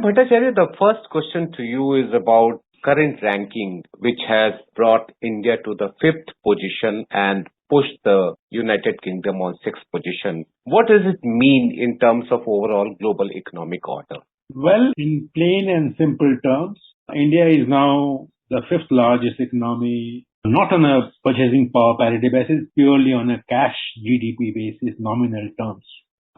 Bhattacharya, the first question to you is about current ranking, which has brought India to the fifth position and pushed the United Kingdom on sixth position. What does it mean in terms of overall global economic order? Well, in plain and simple terms, India is now the fifth largest economy, not on a purchasing power parity basis, purely on a cash GDP basis, nominal terms.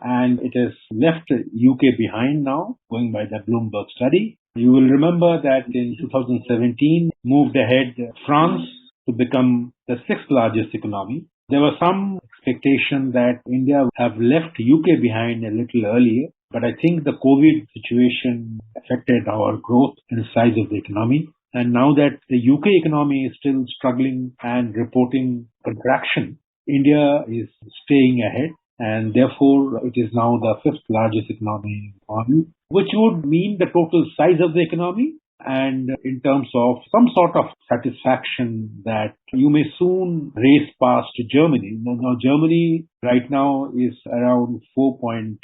And it has left UK behind now, going by the Bloomberg study. You will remember that in 2017, moved ahead France to become the sixth largest economy. There was some expectation that India would have left UK behind a little earlier, but I think the COVID situation affected our growth and size of the economy. And now that the UK economy is still struggling and reporting contraction, India is staying ahead, and therefore it is now the fifth largest economy in the world, which would mean the total size of the economy and in terms of some sort of satisfaction that you may soon race past Germany. Now Germany right now is around $4.2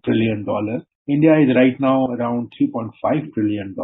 trillion. India is right now around $3.5 trillion.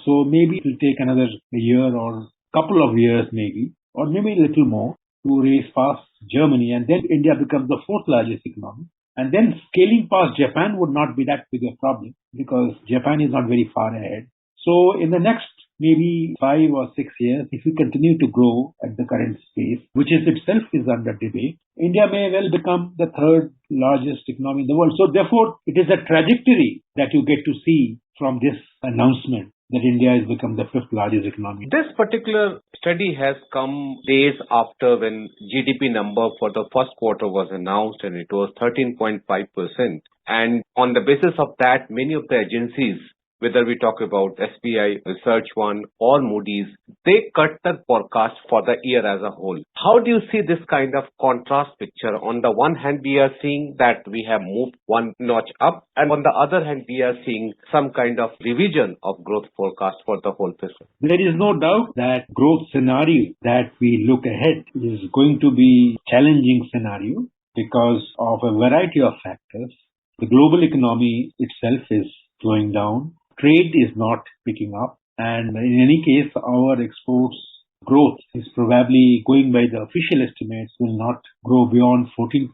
So maybe it will take another year or couple of years maybe, or maybe a little more to race past Germany, and then India becomes the fourth largest economy. And then scaling past Japan would not be that big a problem because Japan is not very far ahead. So in the next maybe 5 or 6 years, if we continue to grow at the current pace, which is itself is under debate, India may well become the third largest economy in the world. So therefore, it is a trajectory that you get to see from this announcement that India has become the fifth largest economy. This particular study has come days after when GDP number for the first quarter was announced, and it was 13.5%. And on the basis of that, many of the agencies, whether we talk about SBI, Research One or Moody's, they cut the forecast for the year as a whole. How do you see this kind of contrast picture? On the one hand, we are seeing that we have moved one notch up, and on the other hand, we are seeing some kind of revision of growth forecast for the whole fiscal. There is no doubt that growth scenario that we look ahead is going to be challenging scenario because of a variety of factors. The global economy itself is slowing down. Trade is not picking up, and in any case, our exports growth is probably, going by the official estimates, will not grow beyond 14%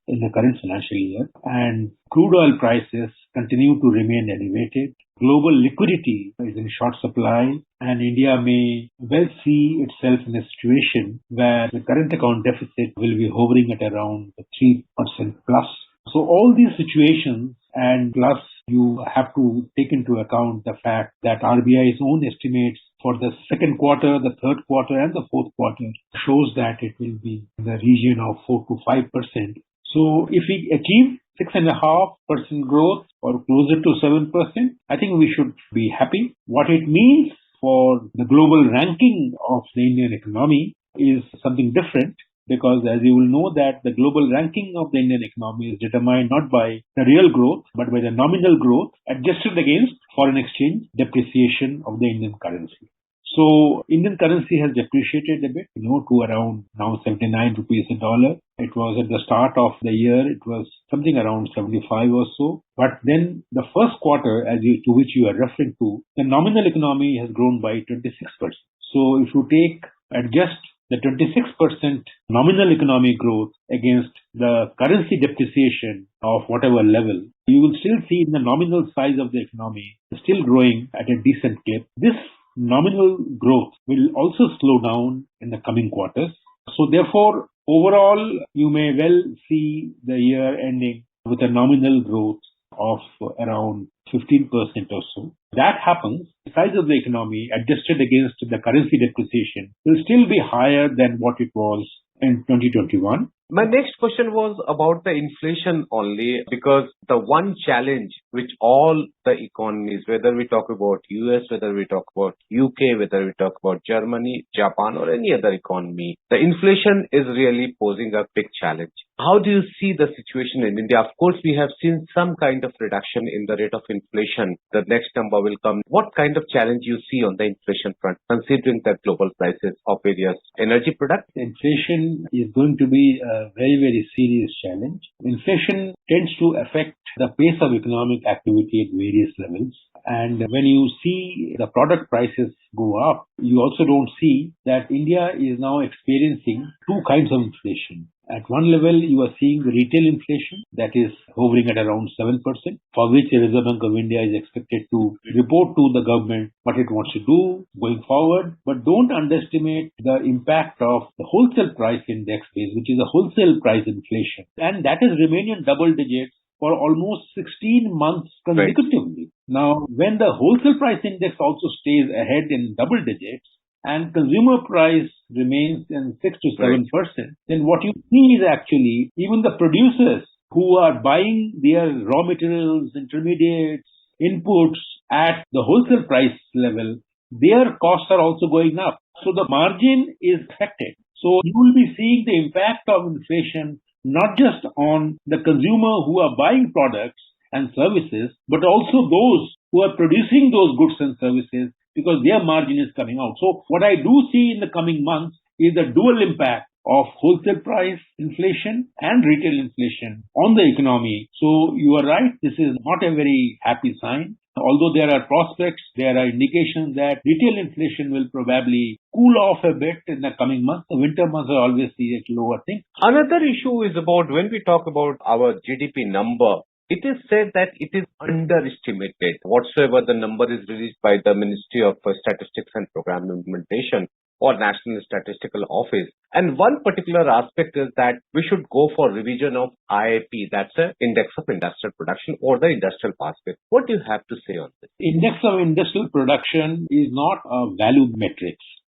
in the current financial year. And crude oil prices continue to remain elevated. Global liquidity is in short supply, and India may well see itself in a situation where the current account deficit will be hovering at around 3% plus. So all these situations, and plus you have to take into account the fact that RBI's own estimates for the second quarter, the third quarter and the fourth quarter shows that it will be in the region of 4 to 5%. So if we achieve 6.5% growth or closer to 7%, I think we should be happy. What it means for the global ranking of the Indian economy is something different. Because as you will know that the global ranking of the Indian economy is determined not by the real growth, but by the nominal growth adjusted against foreign exchange depreciation of the Indian currency. So Indian currency has depreciated a bit, to around now 79 rupees a dollar. It was at the start of the year, it was something around 75 or so. But then the first quarter, to which you are referring to, the nominal economy has grown by 26%. So if you adjust the 26% nominal economic growth against the currency depreciation of whatever level, you will still see the nominal size of the economy still growing at a decent clip. This nominal growth will also slow down in the coming quarters. So therefore, overall, you may well see the year ending with a nominal growth of around 15% or so. That happens, the size of the economy adjusted against the currency depreciation will still be higher than what it was in 2021. My next question was about the inflation only, because the one challenge which all the economies, whether we talk about US, whether we talk about UK, whether we talk about Germany, Japan or any other economy, the inflation is really posing a big challenge. How do you see the situation in India? Of course, we have seen some kind of reduction in the rate of inflation. The next number will come. What kind of challenge you see on the inflation front, considering the global prices of various energy products? Inflation is going to be a very, very serious challenge. Inflation tends to affect the pace of economic activity at various levels. And when you see the product prices go up, you also don't see that India is now experiencing two kinds of inflation. At one level, you are seeing the retail inflation that is hovering at around 7%, for which the Reserve Bank of India is expected to report to the government what it wants to do going forward. But don't underestimate the impact of the wholesale price index base, which is a wholesale price inflation. And that has remained in double digits for almost 16 months consecutively. Right. Now, when the wholesale price index also stays ahead in double digits, and consumer price remains in 6 to 7%, then what you see is actually even the producers who are buying their raw materials, intermediates, inputs at the wholesale price level, their costs are also going up. So the margin is affected. So you will be seeing the impact of inflation not just on the consumer who are buying products and services, but also those who are producing those goods and services, because their margin is coming out. So what I do see in the coming months is the dual impact of wholesale price inflation and retail inflation on the economy. So you are right, this is not a very happy sign. Although there are prospects, there are indications that retail inflation will probably cool off a bit in the coming months. The winter months are always a lower thing. Another issue is about when we talk about our GDP number, it is said that it is underestimated. Whatsoever the number is released by the Ministry of Statistics and Program Implementation or National Statistical Office. And one particular aspect is that we should go for revision of IIP, that's the Index of Industrial Production or the Industrial Basket. What do you have to say on this? Index of Industrial Production is not a value metric.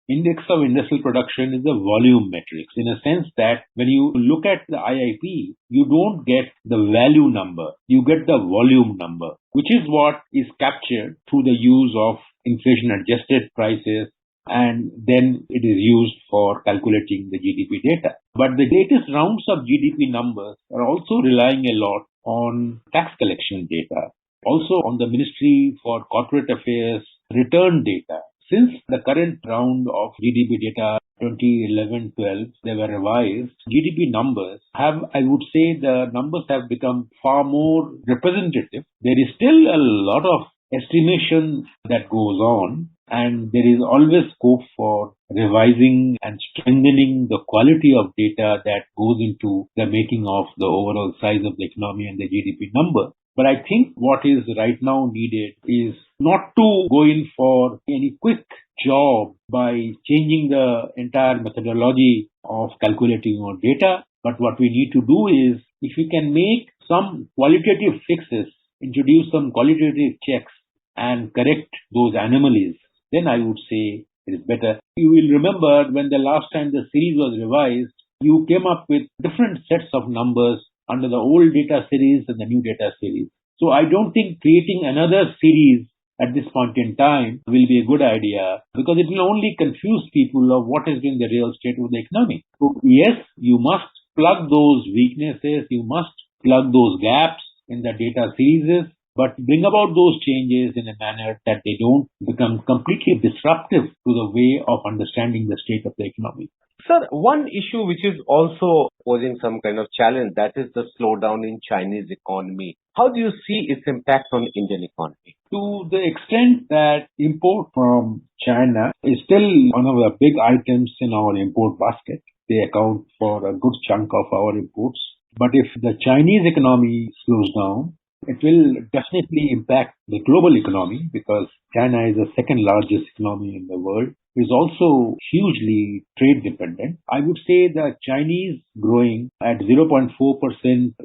Index of Industrial Production is a volume metric, in a sense that when you look at the IIP, you don't get the value number, you get the volume number, which is what is captured through the use of inflation-adjusted prices, and then it is used for calculating the GDP data. But the latest rounds of GDP numbers are also relying a lot on tax collection data, also on the Ministry for Corporate Affairs return data. Since the current round of GDP data 2011-12, they were revised, GDP numbers have, I would say, the numbers have become far more representative. There is still a lot of estimation that goes on, and there is always scope for revising and strengthening the quality of data that goes into the making of the overall size of the economy and the GDP number. But I think what is right now needed is not to go in for any quick job by changing the entire methodology of calculating our data. But what we need to do is, if we can make some qualitative fixes, introduce some qualitative checks and correct those anomalies, then I would say it is better. You will remember when the last time the series was revised, you came up with different sets of numbers under the old data series and the new data series. So I don't think creating another series at this point in time will be a good idea, because it will only confuse people of what has been the real state of the economy. So yes, you must plug those weaknesses, you must plug those gaps in the data series, but bring about those changes in a manner that they don't become completely disruptive to the way of understanding the state of the economy. Sir, one issue which is also posing some kind of challenge, that is the slowdown in Chinese economy. How do you see its impact on Indian economy? To the extent that import from China is still one of the big items in our import basket. They account for a good chunk of our imports. But if the Chinese economy slows down, it will definitely impact the global economy, because China is the second largest economy in the world. It is also hugely trade dependent. I would say the Chinese growing at 0.4%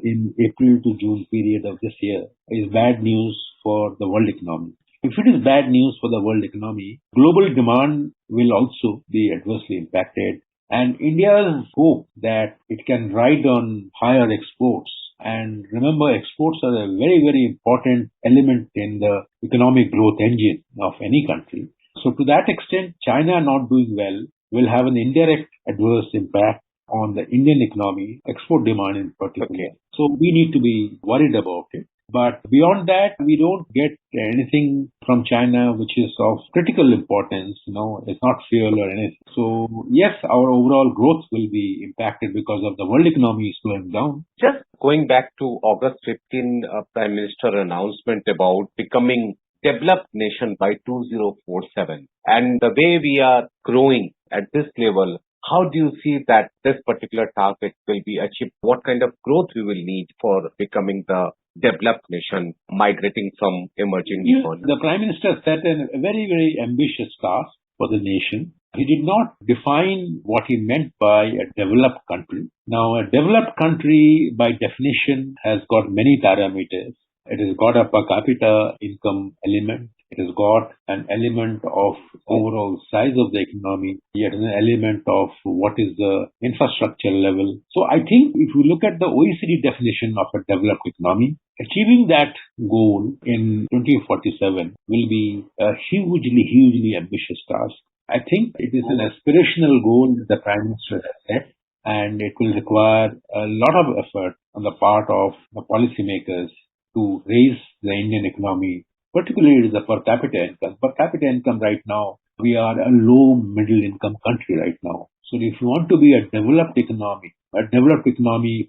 in April to June period of this year is bad news for the world economy. If it is bad news for the world economy, global demand will also be adversely impacted. And India's hope that it can ride on higher exports. And remember, exports are a very, very important element in the economic growth engine of any country. So to that extent, China not doing well will have an indirect adverse impact on the Indian economy, export demand in particular. Okay. So we need to be worried about it. But beyond that, we don't get anything from China which is of critical importance. It's not fuel or anything. So yes, our overall growth will be impacted because of the world economy slowing down. Just going back to August 15, Prime Minister announcement about becoming developed nation by 2047. And the way we are growing at this level, how do you see that this particular target will be achieved? What kind of growth we will need for becoming the developed nation migrating from emerging economies? The Prime Minister set a very, very ambitious task for the nation. He did not define what he meant by a developed country. Now, a developed country, by definition, has got many parameters. It has got a per capita income element. It has got an element of overall size of the economy, yet an element of what is the infrastructure level. So I think if you look at the OECD definition of a developed economy, achieving that goal in 2047 will be a hugely ambitious task. I think it is an aspirational goal that the Prime Minister has set, and it will require a lot of effort on the part of the policymakers to raise the Indian economy, particularly the per capita income. Per capita income right now, we are a low middle income country right now. So if you want to be a developed economy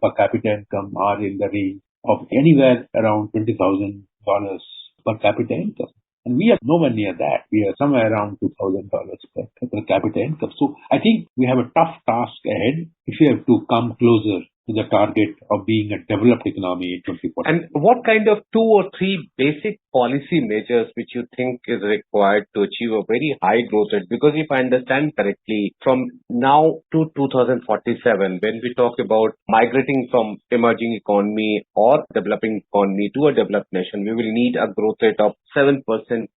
per capita income are in the range of anywhere around $20,000 per capita income. And we are nowhere near that. We are somewhere around $2,000 per capita income. So I think we have a tough task ahead if we have to come closer to the target of being a developed economy in 2040. And what kind of 2 or 3 basic policy measures which you think is required to achieve a very high growth rate? Because if I understand correctly, from now to 2047, when we talk about migrating from emerging economy or developing economy to a developed nation, we will need a growth rate of 7%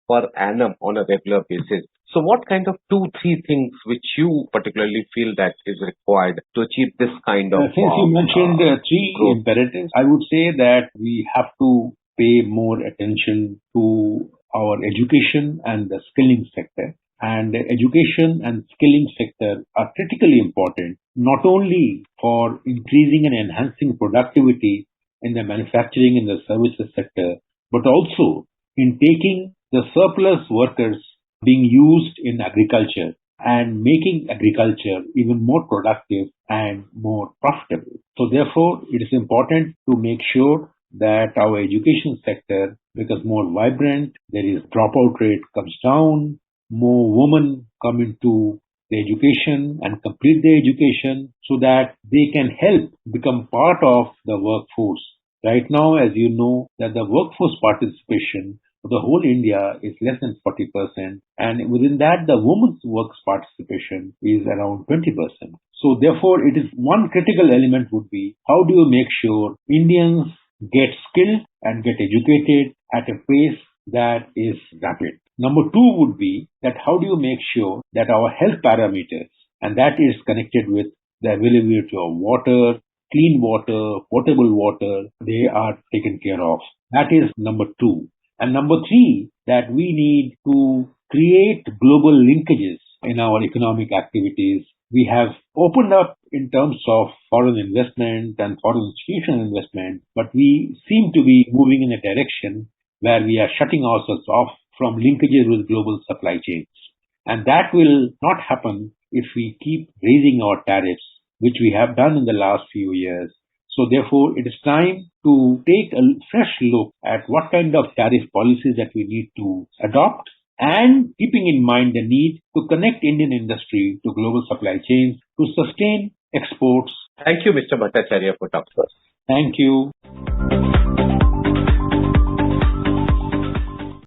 per annum on a regular basis. So what kind of 2, 3 things which you particularly feel that is required to achieve this kind of Since you mentioned 3 growth imperatives, I would say that we have to pay more attention to our education and the skilling sector. And the education and skilling sector are critically important, not only for increasing and enhancing productivity in the manufacturing and the services sector, but also in taking the surplus workers being used in agriculture and making agriculture even more productive and more profitable. So therefore, it is important to make sure that our education sector becomes more vibrant, there is dropout rate comes down, more women come into the education and complete their education so that they can help become part of the workforce. Right now, as you know, that the workforce participation for the whole India is less than 40%, and within that, the women's works participation is around 20%. So therefore, it is one critical element would be how do you make sure Indians get skilled and get educated at a pace that is rapid. Number 2 would be that how do you make sure that our health parameters, and that is connected with the availability of water, clean water, potable water, they are taken care of. That is number 2. And number 3, that we need to create global linkages in our economic activities. We have opened up in terms of foreign investment and foreign institutional investment, but we seem to be moving in a direction where we are shutting ourselves off from linkages with global supply chains. And that will not happen if we keep raising our tariffs, which we have done in the last few years. So therefore, it is time to take a fresh look at what kind of tariff policies that we need to adopt, and keeping in mind the need to connect Indian industry to global supply chains to sustain exports. Thank you, Mr. Bhattacharya, for talking to us. Thank you.